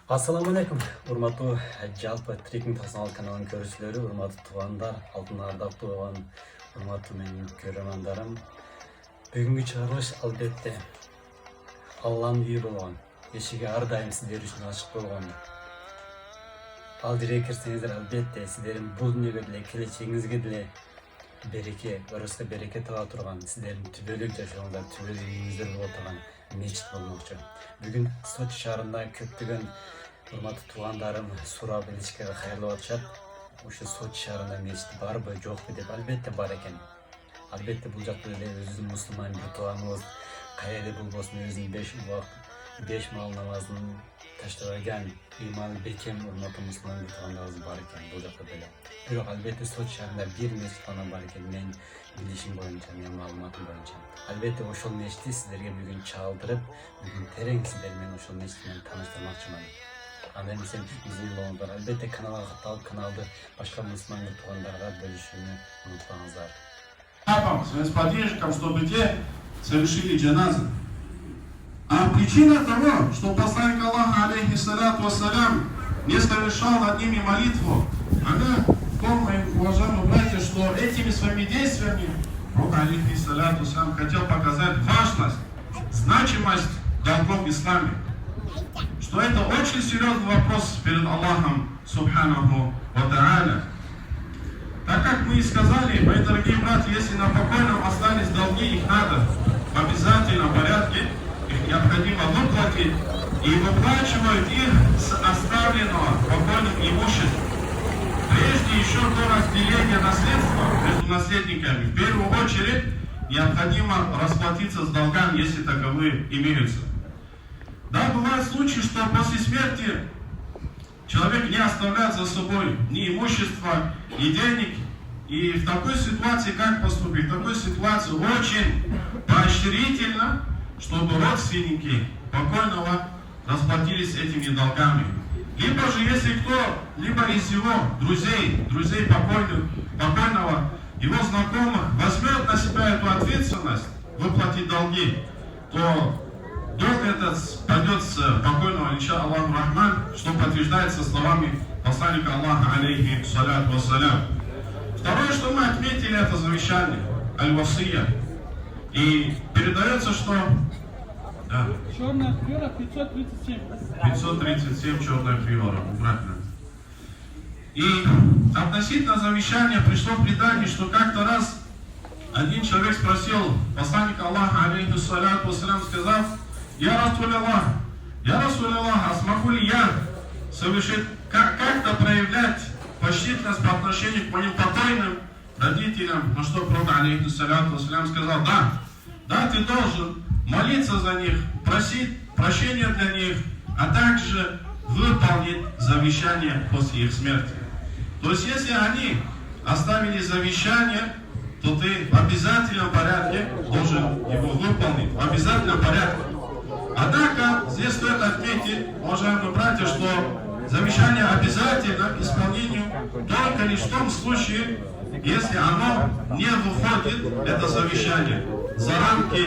Assalamu alaikum. Урматтуу жалпы трекинг тасмал каналынын көрүүчүлөрү, урматтуу туугандар, алтын ардак туган, урматтуу менин көрөрмандарым. Бүгүнкү чыгарылыш албетте Алланын үйү болгон. Эшиги ар дайым сиздер үчүн ачык болгон. Ал жерге кирсеңиздер, албетте сиздердин бул дүйнөгө деле, келечегиңизге деле береке, өрөсүкө береке таба турган, сиздердин түбөлүк жашооңуздар, түбөлүк үйүңүздөр боло турган мечит болмокчу. Бүгүн Сочи шаарында көптөгөн урматтуу туугандарым сурап элишке кайрылып атышат. Ошо Сочи шаарында мечит барбы, жокпу деп. Албетте бар экен. Албетте бул жакта деле өзүбүздүн мусулман бир тууганыбыз кайерде болбосун өзүнүн 5 мал намазын таштабаган иманы бекем урматтуу мусулман бир туугандарыбыз бар экен бул жакта деле. Бирок албетте Сочи шаарында бир мечит гана бар экен, мен билишим боюнча, менин маалыматым боюнча. Албетте ошол мечитти сиздерге бүгүн чагдырып, бүгүн терең сиздер менен ошол мечит менен тааныштырмакчымын. Анда эмесе биздин болуңуздар, албетте каналга катталып, каналды башка мусулман туугандарга бөлүшүүнү унутпаңыздар. Своим сподвижникам, чтобы те совершили джаназу. А причина того, что посланник Аллаха, алейхиссалату вассалям, не совершал над ними молитву, она в том, мои уважаемые братья, что этими своими действиями Пророк, алейхиссалату вассалям, хотел показать важность, значимость долгов в исламе. Что это очень серьезный вопрос перед Аллахом, субханаху ва тааля. Так как мы и сказали, мои дорогие братья, если на покойном остались долги, их надо в обязательном порядке, их необходимо выплатить, и выплачивают их с оставленного покойным имуществом. Прежде еще до разделения наследства между наследниками, в первую очередь, необходимо расплатиться с долгами, если таковые имеются. Да, бывают случаи, что после смерти человек не оставляет за собой ни имущества, ни денег. И в такой ситуации как поступить? В такой ситуации очень поощрительно, чтобы родственники покойного расплатились этими долгами. Либо же, если кто-либо из его друзей покойного, его знакомых возьмет на себя эту ответственность выплатить долги, то долг этот пойдет с покойного, инша Аллаху Рахман, что подтверждается словами посланника Аллаха, алейхи саляту вассалям. Второе, что мы отметили, это завещание, аль-васия. И передается, что... Да. Черная приора 537. 537 черная приора, правильно. И относительно завещания пришло в предание, что как-то раз один человек спросил посланника Аллаха, алейхи саляту вассалям, сказав: Я Расуль Аллах, а смогу ли я совершить, как-то проявлять почтительность по отношению к моим покойным родителям? На что пророк, алейхи саляту вассалям, сказал: да, ты должен молиться за них, просить прощения для них, а также выполнить завещание после их смерти. То есть, если они оставили завещание, то ты в обязательном порядке должен его выполнить, в обязательном порядке. Однако, здесь стоит отметить, уважаемые братья, что завещание обязательно к исполнению только лишь в том случае, если оно не выходит, это завещание, за рамки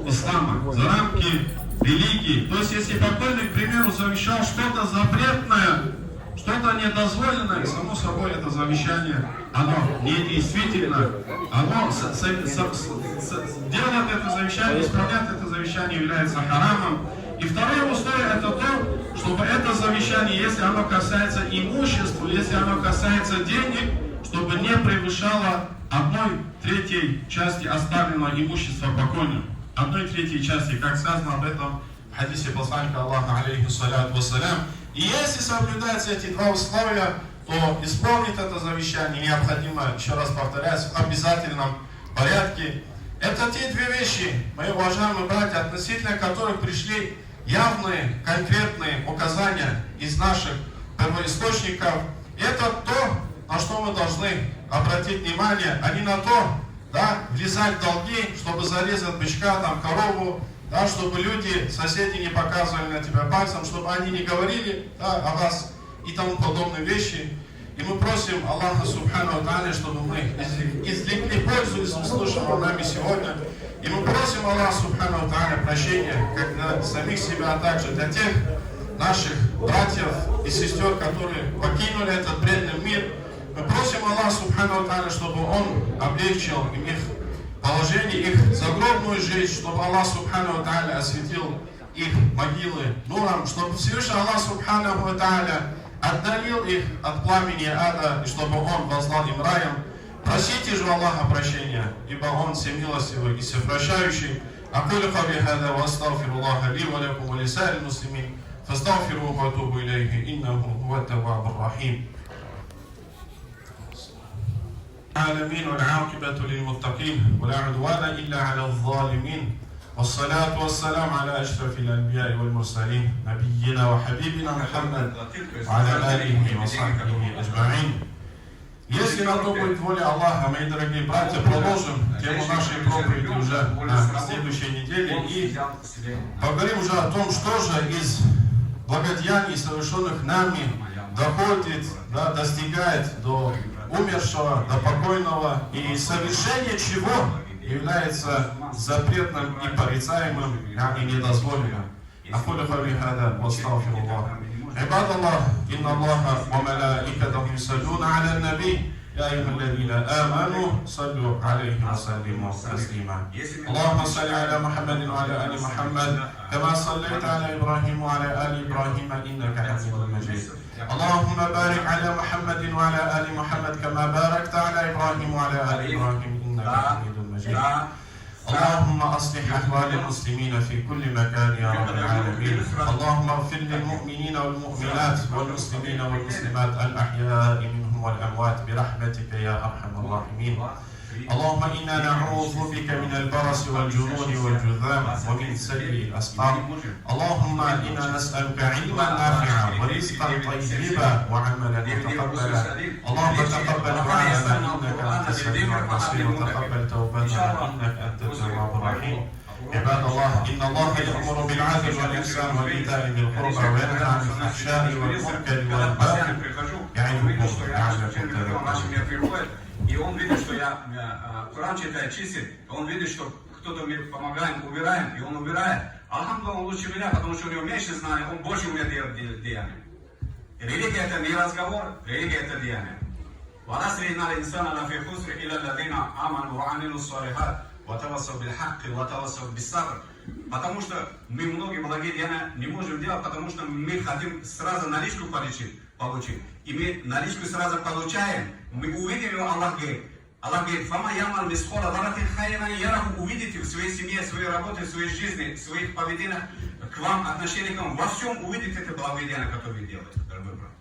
ислама, за рамки религии. То есть, если покойный, к примеру, завещал что-то запретное, что-то недозволенное, само собой, это завещание, оно недействительно, оно делать это завещание, исполнять это завещание является харамом. И второе условие это то, чтобы это завещание, если оно касается имущества, если оно касается денег, чтобы не превышало 1/3 части оставленного имущества покойным. 1/3 части, как сказано об этом в хадисе посланника Аллаха, алейхи саляту вассалям. И если соблюдаются эти два условия, то исполнить это завещание необходимо, еще раз повторяюсь, в обязательном порядке. Это те две вещи, мои уважаемые братья, относительно которых пришли явные, конкретные указания из наших первоисточников. Это то, на что мы должны обратить внимание, а не на то, влезать в долги, чтобы зарезать бычка, корову, чтобы люди, соседи не показывали на тебя пальцем, чтобы они не говорили о вас и тому подобные вещи. И мы просим Аллаха Субхану Тааля, чтобы мы извлекли пользу из услышанного нами сегодня. И мы просим Аллаха Субхану Тааля прощения, как для самих себя, а также для тех, наших братьев и сестер, которые покинули этот бренный мир. Мы просим Аллаха Субхану ва Тааля, чтобы Он облегчил им их положение, их загробную жизнь, чтобы Аллах Субхану ва Тааля осветил их могилы нуром, чтобы Всевышний Аллах Субхану ва Тааля отдалил их от пламени ада, и чтобы Он возлал им раем. Просите же Аллаха прощения, ибо Он всемилостивый и всепрощающий. أقول قولي هذا وأستغفر الله لي ولكم ولسائر المسلمين فاستغفروه واتوبوا إليه إنه هو التواب الرحيم. العالمين والعاقبة للمتقين ولا عدوان إلا على الظالمين والصلاة والسلام على أشرف الأنبياء والمرسلين نبينا وحبيبنا محمد وعلى آله وصحبه أجمعين. Если на то будет воля Аллаха, мои дорогие братья, продолжим тему нашей проповеди уже на следующей неделе и поговорим уже о том, что же из благодеяний, совершенных нами, доходит, достигает до умершего, до покойного, и совершение чего является запретным и порицаемым, и недозволенным. أقول قولي هذا وأستغفر الله. عباد الله إن الله وملائكته يصلون على النبي يا أيها الذين آمنوا صلوا عليه وسلموا تسليما. اللهم صل على محمد وعلى آل محمد كما صليت على إبراهيم وعلى آل إبراهيم إنك حميد مجيد. اللهم بارك على محمد وعلى آل محمد كما باركت على إبراهيم وعلى آل إبراهيم إنك حميد مجيد. اللهم أصلح أحوال المسلمين في كل مكان يا رب العالمين. اللهم اغفر للمؤمنين والمؤمنات والمسلمين والمسلمات الأحياء منهم والأموات برحمتك يا أرحم الراحمين. اللهم إنا نعوذ بك من البرص والجنون والجذام ومن سيء الأسقام. اللهم إنا نسألك علما نافعا ورزقا طيبا وعملا متقبلا. اللهم تقبل دعاءنا إنك أنت السميع البصير وتقبل توبتنا إنك أنت التواب الرحيم. عباد الله إن الله يأمر بالعدل والإحسان وإيتاء ذي القربى وينهى عن الفحشاء والمنكر والبغي يعظكم لعلكم تذكرون. И он видит, что я Коран читаю, чистит, он видит, что кто-то мне помогает, убираем, и он убирает. Алхамдулилlah, он лучше меня, потому что у него меньше знания, он больше у меня делает деяния. Религия это не разговор, религия это деяние. وَلَسْرِ إِنَّ الْإِنسَانَ لَفِي خُسْرٍ إِلَّا الَّذِينَ آمَنُوا وَعَمِلُوا الصَّالِحَاتِ وَتَوَصَّوْا بِالْحَقِّ وَتَوَصَّوْا بِالصَّبْرِ. Потому что мы многие благие деяния не можем делать, потому что мы хотим сразу наличку получить. И мы наличку сразу получаем, мы увидим его, Аллах говорит, «Фама ямаль мисхола варахин хайран яраху», увидите в своей семье, в своей работе, в своей жизни, в своих поведениях, к вам, отношение к вам, во всем увидите это благодеяние, которое вы делаете, дорогой брат.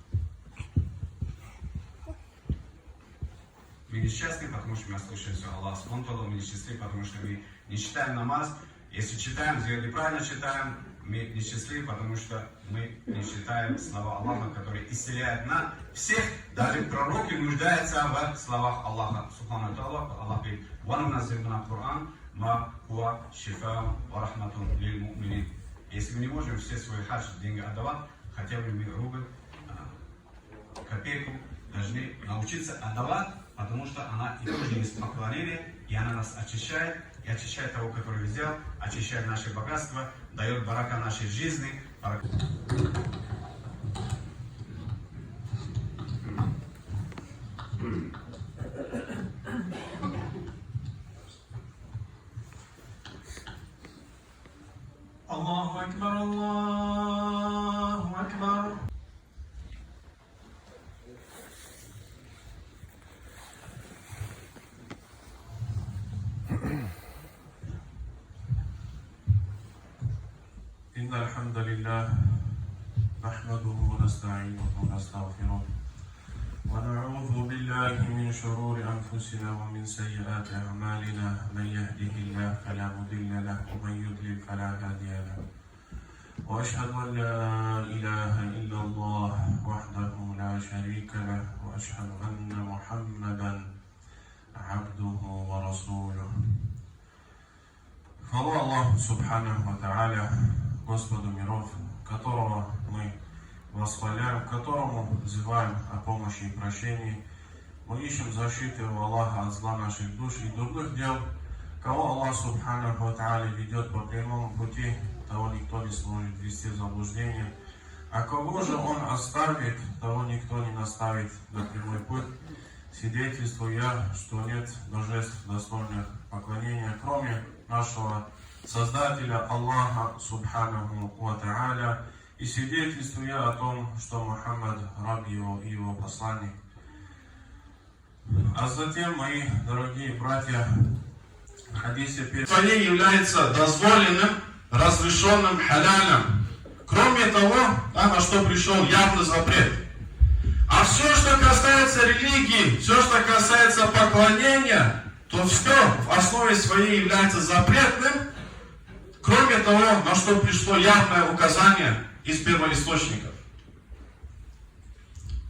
Мы несчастны, потому что мы ослушаемся Аллаха, мы несчастны, потому что мы не читаем намаз. Если читаем, если правильно читаем, мы несчастливы, потому что мы не читаем слова Аллаха, которые исцеляют нас всех. Даже пророки нуждаются в словах Аллаха. Субхану Аллах говорит, «Вануназиль мина Кур'ан, ма хуа шифаам ва рахматун лиль му'минин». Если мы не можем все свои хадж деньги отдавать, хотя бы мы рубль, копейку должны научиться отдавать, потому что она и тоже есть поклонение, и она нас очищает, и очищает того, который сделал, очищает наше богатство, дает барака нашей жизни. Аллаху Акбар, Аллаху Акбар. إن الحمد لله نحمده ونستعينه ونستغفره ونعوذ بالله من شرور أنفسنا ومن سيئات أعمالنا من يهده الله فلا مضل له ومن يضلل فلا هادي له وأشهد أن لا إله إلا الله وحده لا شريك له وأشهد أن محمدا عبده ورسوله. Хвала Аллаху Субханаху ва Тааля, Господу миров, которого мы восхваляем, которому взываем о помощи и прощении. Мы ищем защиты у Аллаха от зла наших душ и дурных дел. Кого Аллах Субханаху ва Тааля ведет по прямому пути, того никто не сможет ввести в заблуждение. А кого же он оставит, того никто не наставит на прямой путь. Свидетельствую я, что нет божеств достойных поклонения, кроме нашего Создателя Аллаха Субханаху Ва Тааля. И свидетельствую я о том, что Мухаммад раб его и его посланник. А затем, мои дорогие братья, в хадисе своей является дозволенным, разрешенным халялем. Кроме того, на что пришел явный запрет. А все, что касается религии, все, что касается поклонения, то все в основе своей является запретным, кроме того, на что пришло явное указание из первоисточников.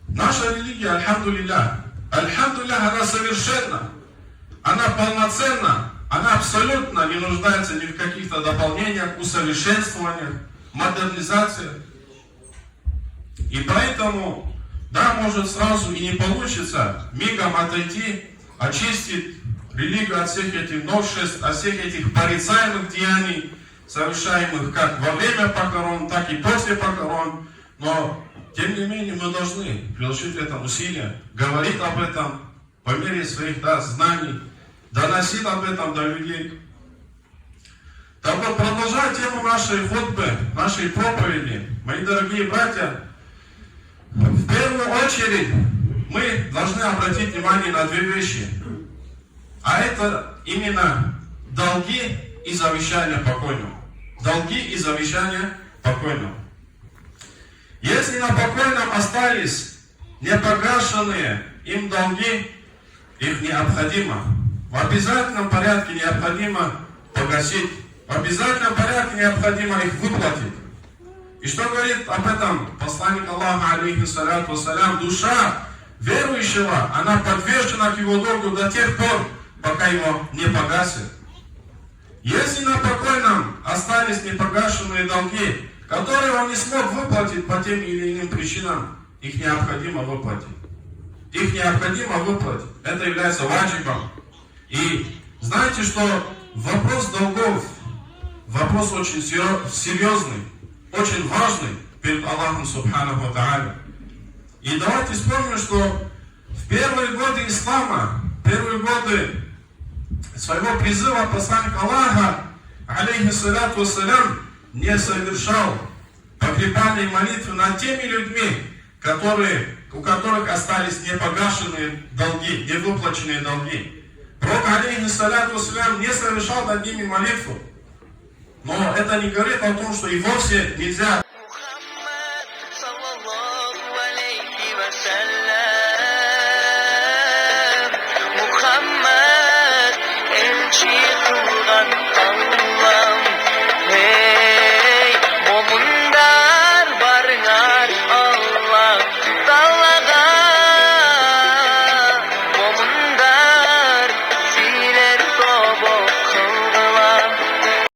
Наша религия, альхамдулиллях, она совершенна, она полноценна, она абсолютно не нуждается ни в каких-то дополнениях, усовершенствованиях, модернизациях. И поэтому, да, может сразу и не получится мигом отойти, очистить религию от всех этих новшеств, от всех этих порицаемых деяний, совершаемых как во время похорон, так и после похорон. Но, тем не менее, мы должны приложить в этом усилия, говорить об этом по мере своих знаний, доносить об этом до людей. Так вот, продолжая тему нашей хутбы, нашей проповеди, мои дорогие братья, в первую очередь мы должны обратить внимание на две вещи. А это именно долги и завещания покойного. Долги и завещания покойного. Если на покойном остались непогашенные им долги, их необходимо, в обязательном порядке необходимо погасить, в обязательном порядке необходимо их выплатить. И что говорит об этом посланник Аллаха, алейхиссаляту вассалям? Душа верующего, она подвержена к его долгу до тех пор, пока его не погасит. Если на покойном остались непогашенные долги, которые он не смог выплатить по тем или иным причинам, их необходимо выплатить. Их необходимо выплатить. Это является ваджибом. И знаете, что вопрос долгов, вопрос очень серьезный, очень важный перед Аллахом Субханаху Тааля. И давайте вспомним, что в первые годы ислама, первые годы своего призыва посланник Аллаха, алейхиссаляту вассалям, не совершал погребальные молитвы над теми людьми, у которых остались непогашенные долги, невыплаченные долги. Пророк, алейхиссаляту вассалям, не совершал над ними молитву. Но это не говорит о том, что и вовсе нельзя